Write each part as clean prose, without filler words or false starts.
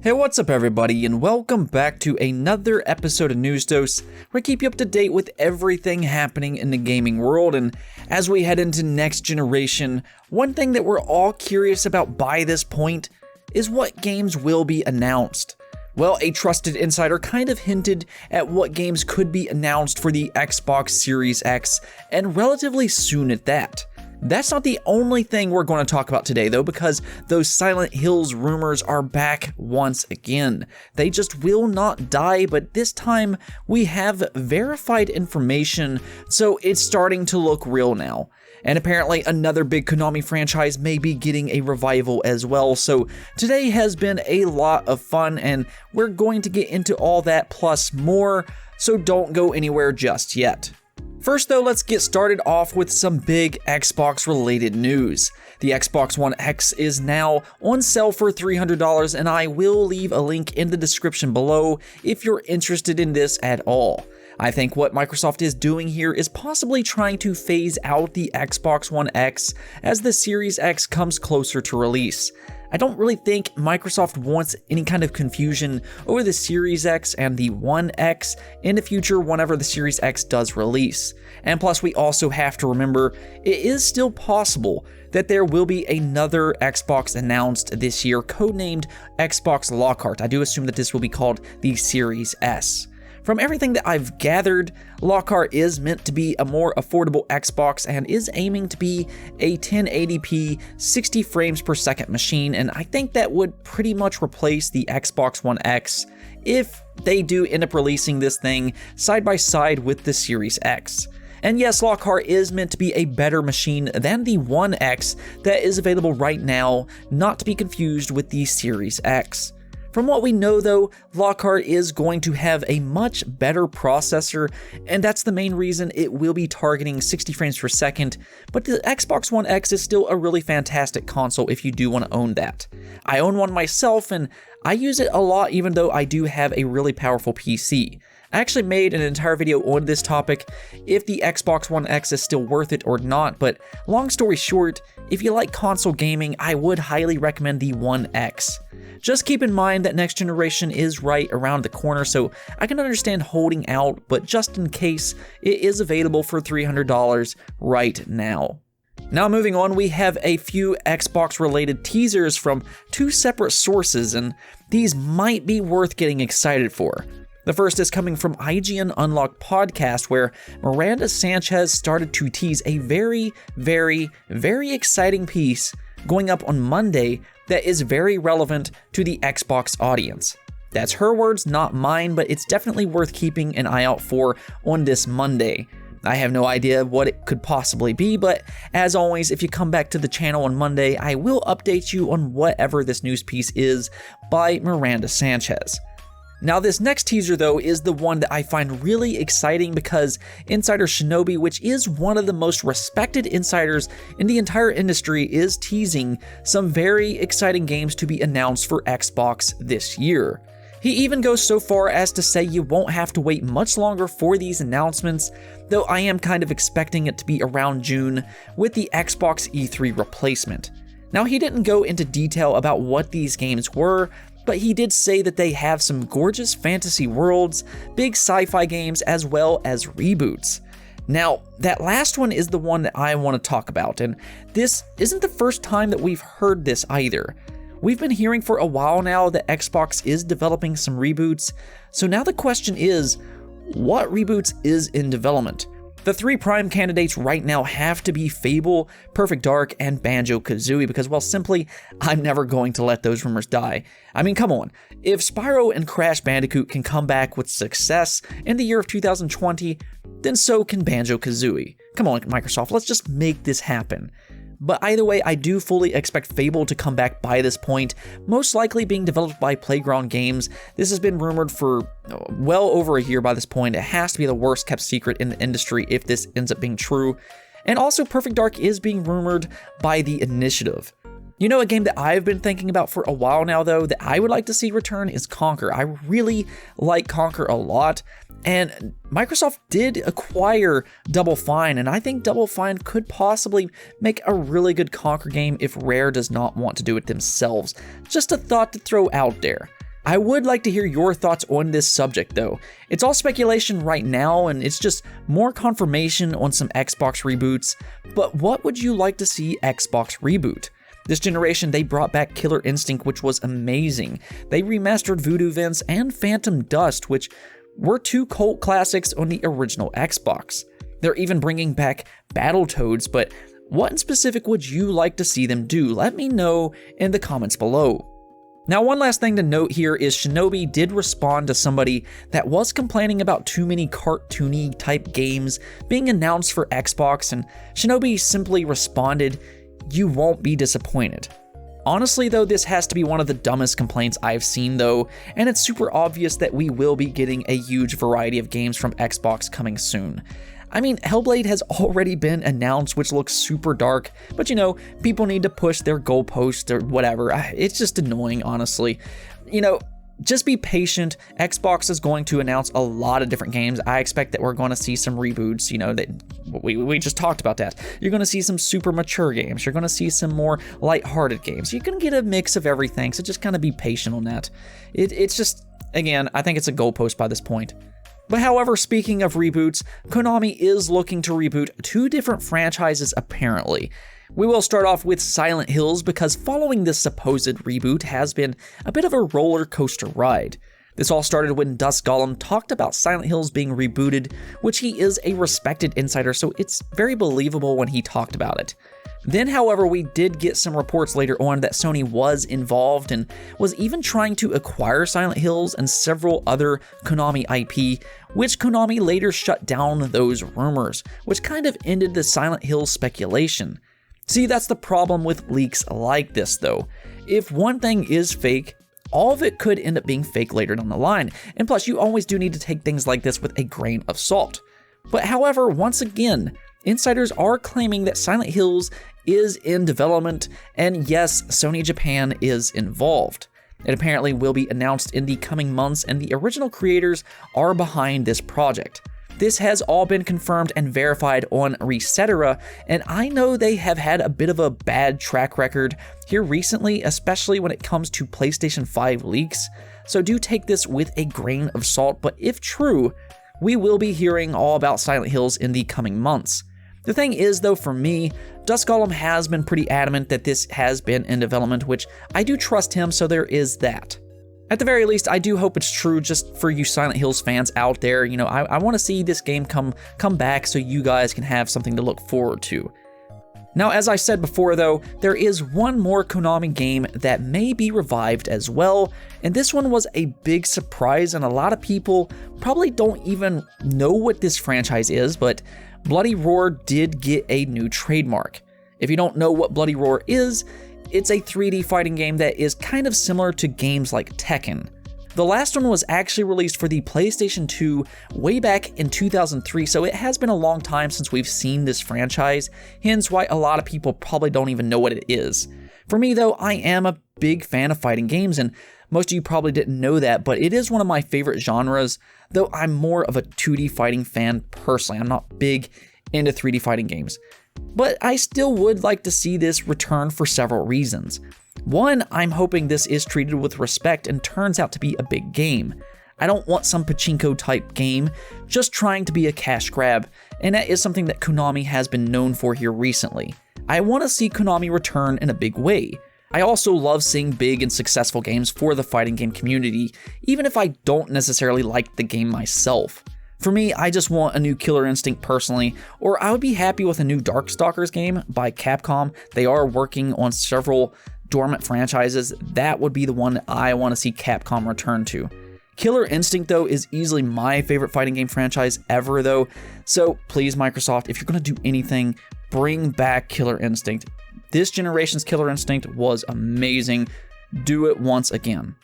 Hey, what's up everybody, and welcome back to another episode of News Dose, where I keep you up to date with everything happening in the gaming world. And as we head into next generation, one thing that we're all curious about by this point is what games will be announced. Well, a trusted insider kind of hinted at what games could be announced for the Xbox Series X, and relatively soon at that. That's not the only thing we're going to talk about today though, because those Silent Hills rumors are back once again. They just will not die, but this time we have verified information, so it's starting to look real now. And apparently another big Konami franchise may be getting a revival as well, so today has been a lot of fun and we're going to get into all that plus more, so don't go anywhere just yet. First though, let's get started off with some big Xbox related news. The Xbox One X is now on sale for $300, and I will leave a link in the description below if you're interested in this at all. I think what Microsoft is doing here is possibly trying to phase out the Xbox One X as the Series X comes closer to release. I don't really think Microsoft wants any kind of confusion over the Series X and the One X in the future whenever the Series X does release. And plus, we also have to remember, it is still possible that there will be another Xbox announced this year, codenamed Xbox Lockhart. I do assume that this will be called the Series S. From everything that I've gathered, Lockhart is meant to be a more affordable Xbox and is aiming to be a 1080p 60 frames per second machine, and I think that would pretty much replace the Xbox One X if they do end up releasing this thing side by side with the Series X. And yes, Lockhart is meant to be a better machine than the One X that is available right now, not to be confused with the Series X. From what we know though, Lockhart is going to have a much better processor, and that's the main reason it will be targeting 60 frames per second, but the Xbox One X is still a really fantastic console if you do want to own that. I own one myself, and I use it a lot even though I do have a really powerful PC. I actually made an entire video on this topic, if the Xbox One X is still worth it or not, but long story short, if you like console gaming, I would highly recommend the One X. Just keep in mind that next generation is right around the corner, so I can understand holding out, but just in case, it is available for $300 right now. Now moving on, we have a few Xbox related teasers from two separate sources, and these might be worth getting excited for. The first is coming from IGN Unlocked podcast, where Miranda Sanchez started to tease a very exciting piece going up on Monday that is very relevant to the Xbox audience. That's her words, not mine, but it's definitely worth keeping an eye out for on this Monday. I have no idea what it could possibly be, but as always, if you come back to the channel on Monday, I will update you on whatever this news piece is by Miranda Sanchez. Now this next teaser though is the one that I find really exciting because Insider Shinobi, which is one of the most respected insiders in the entire industry, is teasing some very exciting games to be announced for Xbox this year. He even goes so far as to say you won't have to wait much longer for these announcements, though I am kind of expecting it to be around June with the Xbox E3 replacement. Now he didn't go into detail about what these games were, but he did say that they have some gorgeous fantasy worlds, big sci-fi games, as well as reboots. Now, that last one is the one that I want to talk about, and this isn't the first time that we've heard this either. We've been hearing for a while now that Xbox is developing some reboots, so now the question is, what reboots is in development? The three prime candidates right now have to be Fable, Perfect Dark, and Banjo-Kazooie because, well, simply, I'm never going to let those rumors die. I mean, come on. If Spyro and Crash Bandicoot can come back with success in the year of 2020, then so can Banjo-Kazooie. Come on, Microsoft, let's just make this happen. But either way, I do fully expect Fable to come back by this point, most likely being developed by Playground Games. This has been rumored for well over a year by this point. It has to be the worst kept secret in the industry if this ends up being true. And also Perfect Dark is being rumored by The Initiative. You know, a game that I've been thinking about for a while now, though, that I would like to see return is Conker. I really like Conker a lot, and Microsoft did acquire Double Fine, and I think Double Fine could possibly make a really good Conker game if Rare does not want to do it themselves. Just a thought to throw out there. I would like to hear your thoughts on this subject though. It's all speculation right now and it's just more confirmation on some Xbox reboots, but what would you like to see Xbox reboot? This generation, they brought back Killer Instinct, which was amazing. They remastered Voodoo Vince and Phantom Dust, which were two cult classics on the original Xbox. They're even bringing back Battletoads, but what in specific would you like to see them do? Let me know in the comments below. Now, one last thing to note here is Shinobi did respond to somebody that was complaining about too many cartoony type games being announced for Xbox, and Shinobi simply responded, "You won't be disappointed." Honestly though, this has to be one of the dumbest complaints I've seen though, and it's super obvious that we will be getting a huge variety of games from Xbox coming soon. I mean, Hellblade has already been announced, which looks super dark, but you know, people need to push their goalposts or whatever. It's just annoying, honestly. You know, just be patient. Xbox is going to announce a lot of different games. I expect that we're going to see some reboots, you know, that we just talked about that. You're going to see some super mature games. You're going to see some more lighthearted games. You're going to get a mix of everything, so just kind of be patient on that. It's just, again, I think it's a goalpost by this point. But however, speaking of reboots, Konami is looking to reboot two different franchises apparently. We will start off with Silent Hills because following this supposed reboot has been a bit of a roller coaster ride. This all started when Dusk Golem talked about Silent Hills being rebooted, which he is a respected insider, so it's very believable when he talked about it. Then, however, we did get some reports later on that Sony was involved and was even trying to acquire Silent Hills and several other Konami IP, which Konami later shut down those rumors, which kind of ended the Silent Hills speculation. See, that's the problem with leaks like this though. If one thing is fake, all of it could end up being fake later down the line, and plus you always do need to take things like this with a grain of salt. But however, once again, insiders are claiming that Silent Hills is in development, and yes, Sony Japan is involved. It apparently will be announced in the coming months, and the original creators are behind this project. This has all been confirmed and verified on Resetera, and I know they have had a bit of a bad track record here recently, especially when it comes to PlayStation 5 leaks, so do take this with a grain of salt, but if true, we will be hearing all about Silent Hills in the coming months. The thing is though, for me, Dusk Golem has been pretty adamant that this has been in development, which I do trust him, so there is that. At the very least, I do hope it's true just for you Silent Hills fans out there. You know, I want to see this game come back so you guys can have something to look forward to. Now, as I said before though, there is one more Konami game that may be revived as well, and this one was a big surprise, and a lot of people probably don't even know what this franchise is, but Bloody Roar did get a new trademark. If you don't know what Bloody Roar is, it's a 3D fighting game that is kind of similar to games like Tekken. The last one was actually released for the PlayStation 2 way back in 2003, so it has been a long time since we've seen this franchise, hence why a lot of people probably don't even know what it is. For me though, I am a big fan of fighting games, and most of you probably didn't know that, but it is one of my favorite genres, though I'm more of a 2D fighting fan personally. I'm not big into 3D fighting games. But I still would like to see this return for several reasons. One, I'm hoping this is treated with respect and turns out to be a big game. I don't want some pachinko type game just trying to be a cash grab, and that is something that Konami has been known for here recently. I want to see Konami return in a big way. I also love seeing big and successful games for the fighting game community, even if I don't necessarily like the game myself. For me, I just want a new Killer Instinct personally, or I would be happy with a new Darkstalkers game by Capcom. They are working on several dormant franchises. That would be the one that I want to see Capcom return to. Killer Instinct though is easily my favorite fighting game franchise ever though, so please Microsoft, if you're going to do anything, bring back Killer Instinct. This generation's Killer Instinct was amazing. Do it once again.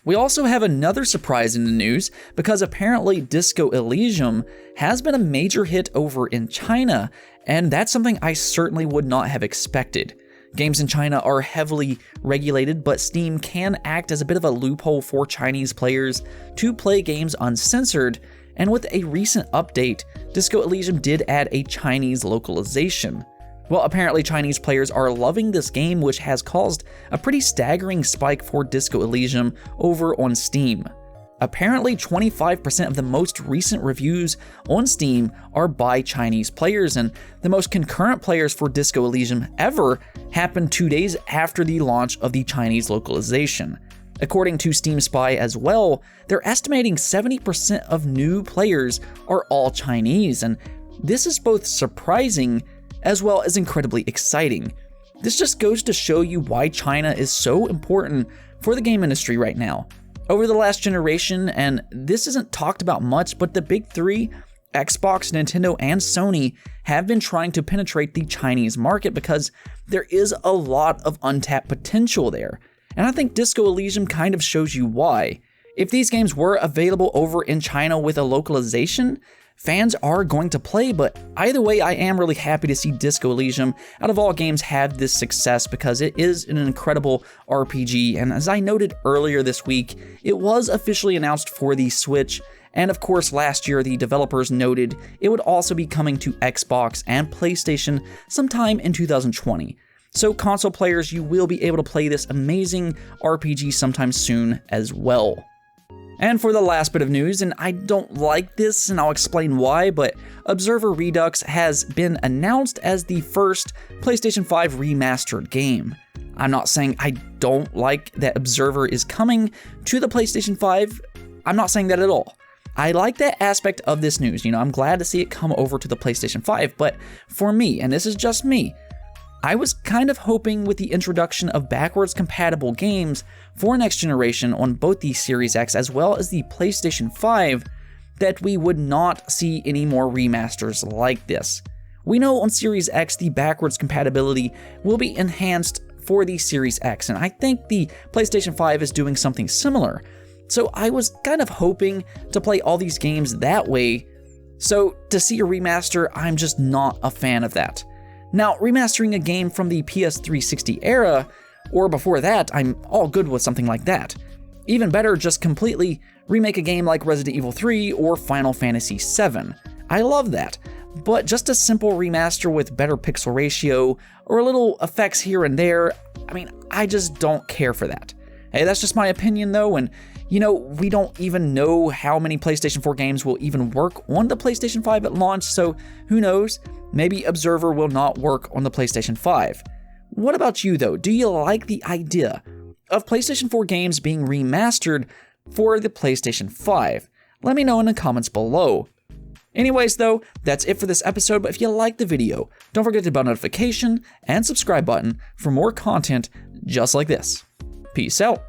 We also have another surprise in the news because apparently Disco Elysium has been a major hit over in China, and that's something I certainly would not have expected. Games in China are heavily regulated, but Steam can act as a bit of a loophole for Chinese players to play games uncensored, and with a recent update, Disco Elysium did add a Chinese localization. Well, apparently Chinese players are loving this game, which has caused a pretty staggering spike for Disco Elysium over on Steam. Apparently 25% of the most recent reviews on Steam are by Chinese players, and the most concurrent players for Disco Elysium ever happened 2 days after the launch of the Chinese localization. According to Steam Spy as well, they're estimating 70% of new players are all Chinese, and this is both surprising as well as incredibly exciting. This just goes to show you why China is so important for the game industry right now. Over the last generation, and this isn't talked about much, but the big three, Xbox, Nintendo, and Sony, have been trying to penetrate the Chinese market because there is a lot of untapped potential there. And I think Disco Elysium kind of shows you why. If these games were available over in China with a localization, fans are going to play, but either way, I am really happy to see Disco Elysium, out of all games, have this success because it is an incredible RPG, and as I noted earlier this week, it was officially announced for the Switch, and of course last year the developers noted it would also be coming to Xbox and PlayStation sometime in 2020. So console players, you will be able to play this amazing RPG sometime soon as well. And for the last bit of news, and I don't like this and I'll explain why, but Observer Redux has been announced as the first PlayStation 5 remastered game. I'm not saying I don't like that Observer is coming to the PlayStation 5, I'm not saying that at all. I like that aspect of this news, I'm glad to see it come over to the PlayStation 5, but for me, and this is just me, I was kind of hoping with the introduction of backwards compatible games for next generation on both the Series X as well as the PlayStation 5 that we would not see any more remasters like this. We know on Series X the backwards compatibility will be enhanced for the Series X, and I think the PlayStation 5 is doing something similar. So I was kind of hoping to play all these games that way, so to see a remaster, I'm just not a fan of that. Now, remastering a game from the PS360 era, or before that, I'm all good with something like that. Even better, just completely remake a game like Resident Evil 3 or Final Fantasy VII. I love that, but just a simple remaster with better pixel ratio or little effects here and there, I just don't care for that. Hey, that's just my opinion though, and we don't even know how many PlayStation 4 games will even work on the PlayStation 5 at launch, so who knows? Maybe Observer will not work on the PlayStation 5. What about you though? Do you like the idea of PlayStation 4 games being remastered for the PlayStation 5? Let me know in the comments below. Anyways though, that's it for this episode, but if you liked the video, don't forget to hit the bell notification and subscribe button for more content just like this. Peace out.